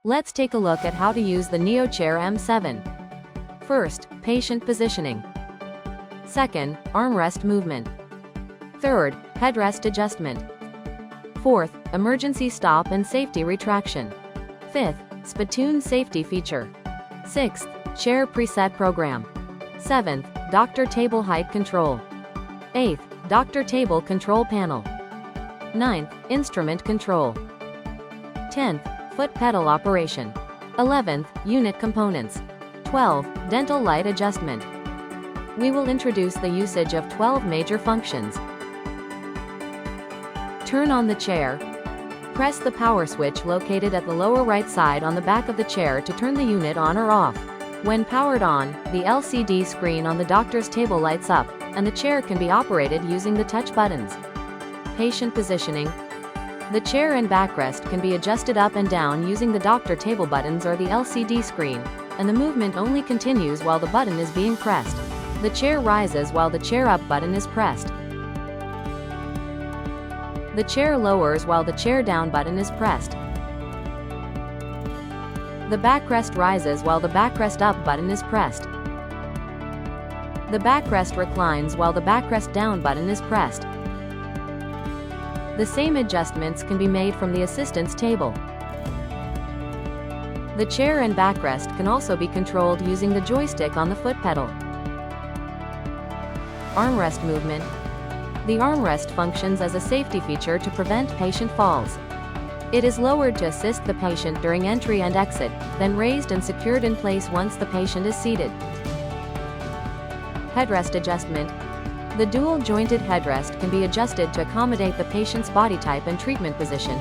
Let's take a look at how to use the NeoChair M7. First, patient positioning. Second, armrest movement. Third, headrest adjustment. Fourth, emergency stop and safety retraction. Fifth, spittoon safety feature. Sixth, chair preset program. Seventh, doctor table height control. Eighth, doctor table control panel. Ninth, instrument control. 10th, foot pedal operation. 11th, unit components. 12, dental light adjustment. We will introduce the usage of 12 major functions. Turn on the chair. Press the power switch located at the lower right side on the back of the chair to turn the unit on or off. When powered on, the LCD screen on the doctor's table lights up, and the chair can be operated using the touch buttons. Patient positioning. The chair and backrest can be adjusted up and down using the doctor table buttons or the LCD screen, and the movement only continues while the button is being pressed. The chair rises while the chair up button is pressed. The chair lowers while the chair down button is pressed. The backrest rises while the backrest up button is pressed. The backrest reclines while the backrest down button is pressed. The same adjustments can be made from the assistant's table. The chair and backrest can also be controlled using the joystick on the foot pedal. Armrest movement. The armrest functions as a safety feature to prevent patient falls. It is lowered to assist the patient during entry and exit, then raised and secured in place once the patient is seated. Headrest adjustment. The dual-jointed headrest can be adjusted to accommodate the patient's body type and treatment position,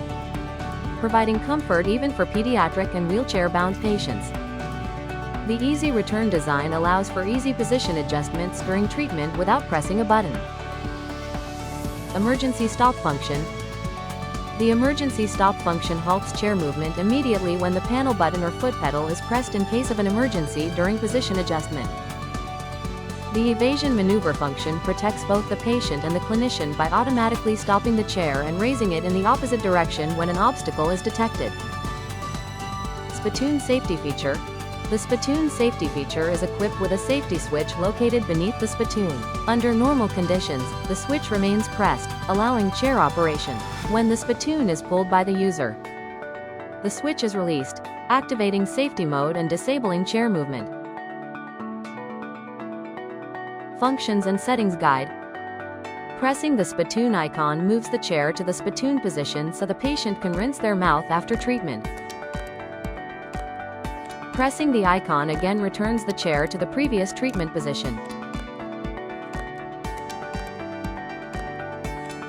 providing comfort even for pediatric and wheelchair-bound patients. The easy return design allows for easy position adjustments during treatment without pressing a button. Emergency stop function. The emergency stop function halts chair movement immediately when the panel button or foot pedal is pressed in case of an emergency during position adjustment. The evasion maneuver function protects both the patient and the clinician by automatically stopping the chair and raising it in the opposite direction when an obstacle is detected. Spittoon safety feature. The spittoon safety feature is equipped with a safety switch located beneath the spittoon. Under normal conditions, the switch remains pressed, allowing chair operation. When the spittoon is pulled by the user, the switch is released, activating safety mode and disabling chair movement. Functions and settings guide. Pressing the spittoon icon moves the chair to the spittoon position so the patient can rinse their mouth after treatment. Pressing the icon again returns the chair to the previous treatment position.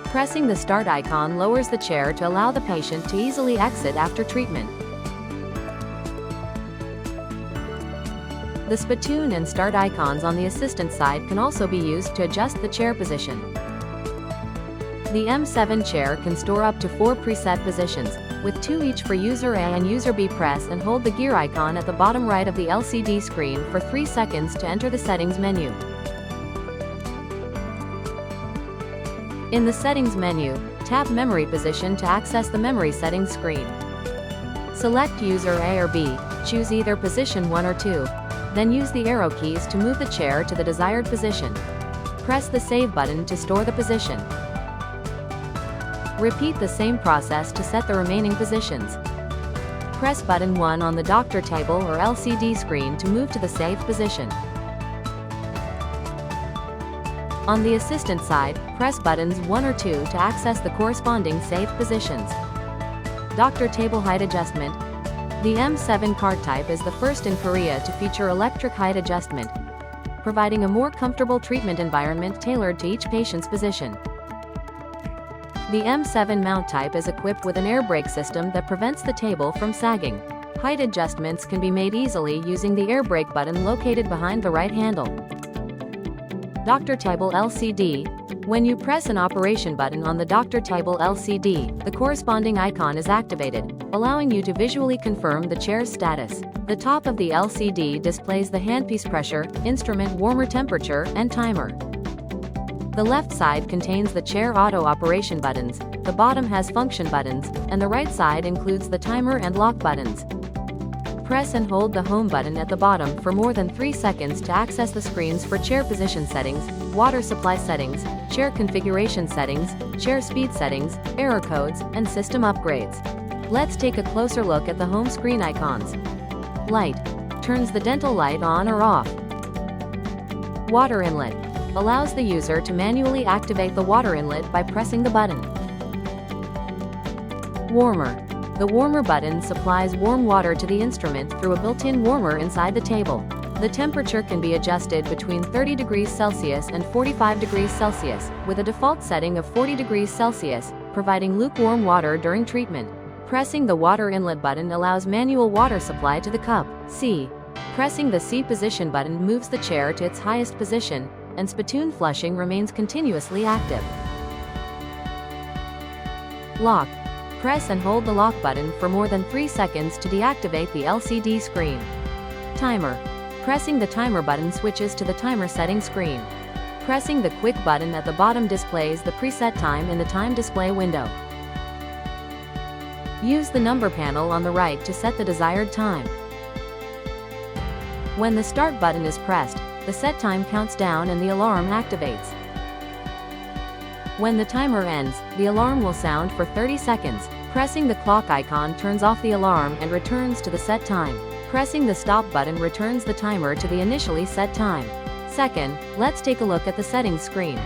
Pressing the start icon lowers the chair to allow the patient to easily exit after treatment. The spittoon and start icons on the assistant side can also be used to adjust the chair position. The M7 chair can store up to 4 preset positions, with 2 each for user A and user B. Press and hold the gear icon at the bottom right of the LCD screen for 3 seconds to enter the settings menu. In the settings menu, tap memory position to access the memory settings screen. Select user A or B, choose either position 1 or 2, then use the arrow keys to move the chair to the desired position. Press the save button to store the position. Repeat the same process to set the remaining positions. Press button 1 on the doctor table or LCD screen to move to the saved position. On the assistant side, press buttons 1 or 2 to access the corresponding saved positions. Doctor table height adjustment. The M7 cart type is the first in Korea to feature electric height adjustment, providing a more comfortable treatment environment tailored to each patient's position. The M7 mount type is equipped with an air brake system that prevents the table from sagging. Height adjustments can be made easily using the air brake button located behind the right handle. Doctor table LCD. When you press an operation button on the doctor table LCD, the corresponding icon is activated, allowing you to visually confirm the chair's status. The top of the LCD displays the handpiece pressure, instrument warmer temperature, and timer. The left side contains the chair auto operation buttons, the bottom has function buttons, and the right side includes the timer and lock buttons. Press and hold the home button at the bottom for more than 3 seconds to access the screens for chair position settings, water supply settings, chair configuration settings, chair speed settings, error codes, and system upgrades. Let's take a closer look at the home screen icons. Light turns the dental light on or off. Water inlet allows the user to manually activate the water inlet by pressing the button. Warmer. The warmer button supplies warm water to the instrument through a built-in warmer inside the table. The temperature can be adjusted between 30 degrees Celsius and 45 degrees Celsius, with a default setting of 40 degrees Celsius, providing lukewarm water during treatment. Pressing the water inlet button allows manual water supply to the cup. C. Pressing the C position button moves the chair to its highest position, and spittoon flushing remains continuously active. Lock. Press and hold the lock button for more than 3 seconds to deactivate the LCD screen. Timer. Pressing the timer button switches to the timer setting screen. Pressing the quick button at the bottom displays the preset time in the time display window. Use the number panel on the right to set the desired time. When the start button is pressed, the set time counts down and the alarm activates. When the timer ends, the alarm will sound for 30 seconds. Pressing the clock icon turns off the alarm and returns to the set time. Pressing the stop button returns the timer to the initially set time. Second, let's take a look at the settings screen.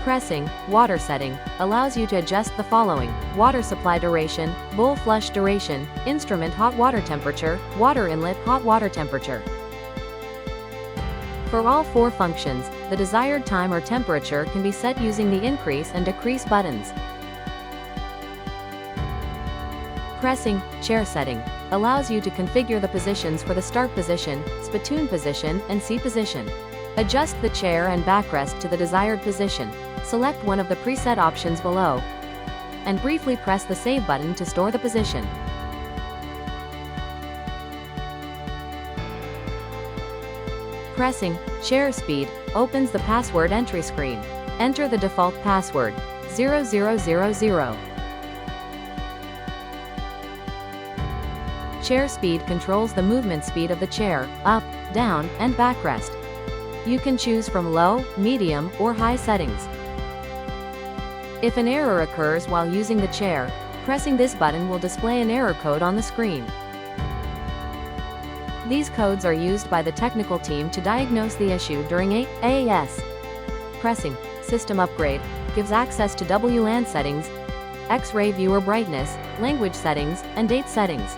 Pressing Water Setting allows you to adjust the following: water supply duration, bowl flush duration, instrument hot water temperature, water inlet hot water temperature. For all 4 functions, the desired time or temperature can be set using the increase and decrease buttons. Pressing Chair Setting allows you to configure the positions for the start position, spittoon position, and C position. Adjust the chair and backrest to the desired position. Select one of the preset options below, and briefly press the Save button to store the position. Pressing Chair Speed opens the password entry screen. Enter the default password, 0000. Chair speed controls the movement speed of the chair, up, down, and backrest. You can choose from low, medium, or high settings. If an error occurs while using the chair, pressing this button will display an error code on the screen. These codes are used by the technical team to diagnose the issue during AAS. Pressing System Upgrade gives access to WLAN settings, X-ray viewer brightness, language settings, and date settings.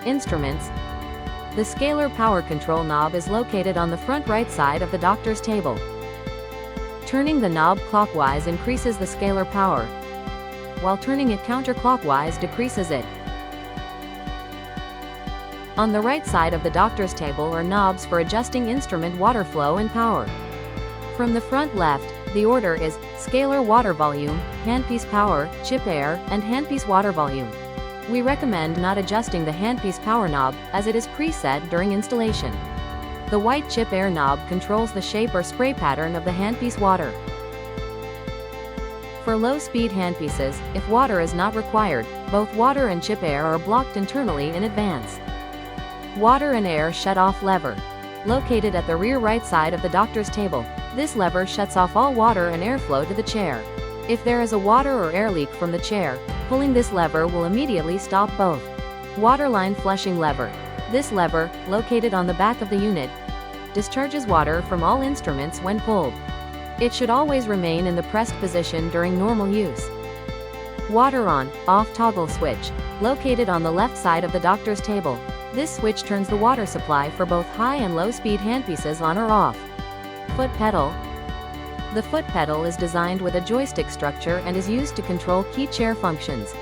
Instruments. The scalar power control knob is located on the front right side of the doctor's table. Turning the knob clockwise increases the scalar power, while turning it counterclockwise decreases it. On the right side of the doctor's table are knobs for adjusting instrument water flow and power. From the front left, the order is scalar water volume, handpiece power, chip air, and handpiece water volume. We recommend not adjusting the handpiece power knob, as it is preset during installation. The white chip air knob controls the shape or spray pattern of the handpiece water. For low-speed handpieces, if water is not required, both water and chip air are blocked internally in advance. Water and air shut-off lever. Located at the rear right side of the doctor's table, this lever shuts off all water and airflow to the chair. If there is a water or air leak from the chair, pulling this lever will immediately stop both. Waterline flushing lever. This lever, located on the back of the unit, discharges water from all instruments when pulled. It should always remain in the pressed position during normal use. Water on, off toggle switch. Located on the left side of the doctor's table, this switch turns the water supply for both high and low speed handpieces on or off. Foot pedal. The foot pedal is designed with a joystick structure and is used to control key chair functions.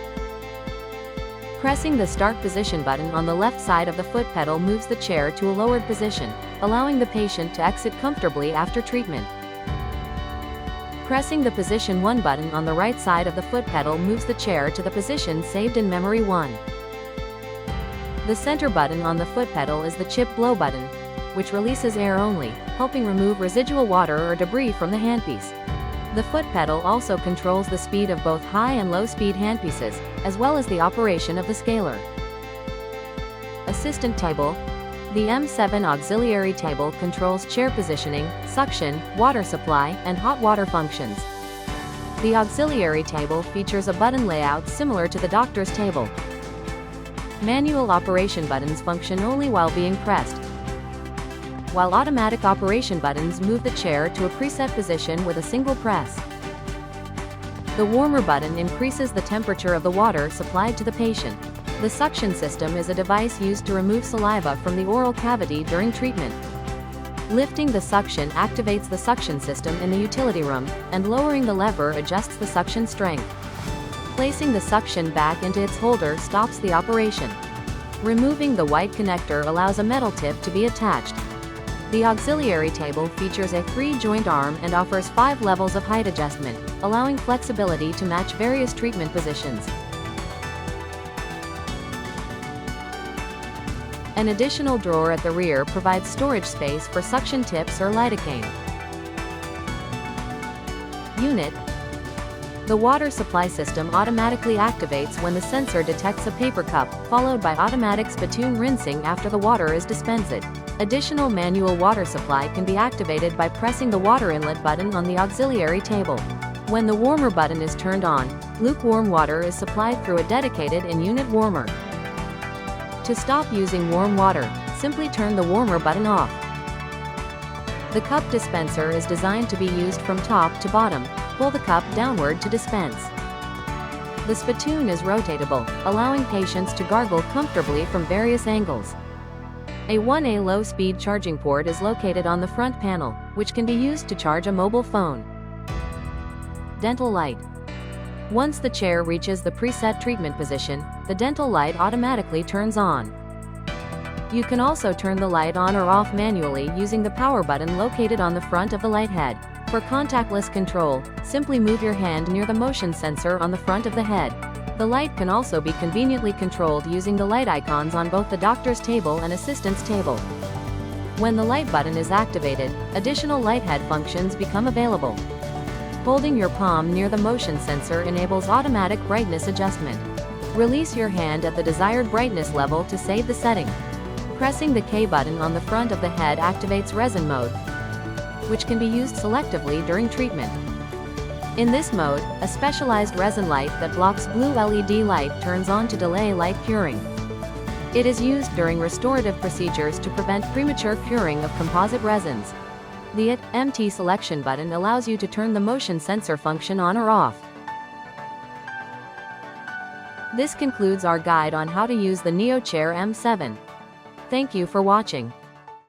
Pressing the start position button on the left side of the foot pedal moves the chair to a lowered position, allowing the patient to exit comfortably after treatment. Pressing the position 1 button on the right side of the foot pedal moves the chair to the position saved in memory 1. The center button on the foot pedal is the chip blow button, which releases air only, helping remove residual water or debris from the handpiece. The foot pedal also controls the speed of both high and low speed handpieces, as well as the operation of the scaler. Assistant table. The M7 auxiliary table controls chair positioning, suction, water supply, and hot water functions. The auxiliary table features a button layout similar to the doctor's table. Manual operation buttons function only while being pressed, while automatic operation buttons move the chair to a preset position with a single press. The warmer button increases the temperature of the water supplied to the patient. The suction system is a device used to remove saliva from the oral cavity during treatment. Lifting the suction activates the suction system in the utility room, and lowering the lever adjusts the suction strength. Placing the suction back into its holder stops the operation. Removing the white connector allows a metal tip to be attached. The auxiliary table features a 3-joint arm and offers 5 levels of height adjustment, allowing flexibility to match various treatment positions. An additional drawer at the rear provides storage space for suction tips or lidocaine. Unit. The water supply system automatically activates when the sensor detects a paper cup, followed by automatic spittoon rinsing after the water is dispensed. Additional manual water supply can be activated by pressing the water inlet button on the auxiliary table. When the warmer button is turned on, lukewarm water is supplied through a dedicated in-unit warmer. To stop using warm water, simply turn the warmer button off. The cup dispenser is designed to be used from top to bottom. Pull the cup downward to dispense. The spittoon is rotatable, allowing patients to gargle comfortably from various angles. A 1A low-speed charging port is located on the front panel, which can be used to charge a mobile phone. Dental light. Once the chair reaches the preset treatment position, the dental light automatically turns on. You can also turn the light on or off manually using the power button located on the front of the light head. For contactless control, simply move your hand near the motion sensor on the front of the head. The light can also be conveniently controlled using the light icons on both the doctor's table and assistant's table. When the light button is activated, additional light head functions become available. Holding your palm near the motion sensor enables automatic brightness adjustment. Release your hand at the desired brightness level to save the setting. Pressing the K button on the front of the head activates resin mode, which can be used selectively during treatment. In this mode, a specialized resin light that blocks blue LED light turns on to delay light curing. It is used during restorative procedures to prevent premature curing of composite resins. The IT/MT selection button allows you to turn the motion sensor function on or off. This concludes our guide on how to use the NeoChair M7. Thank you for watching.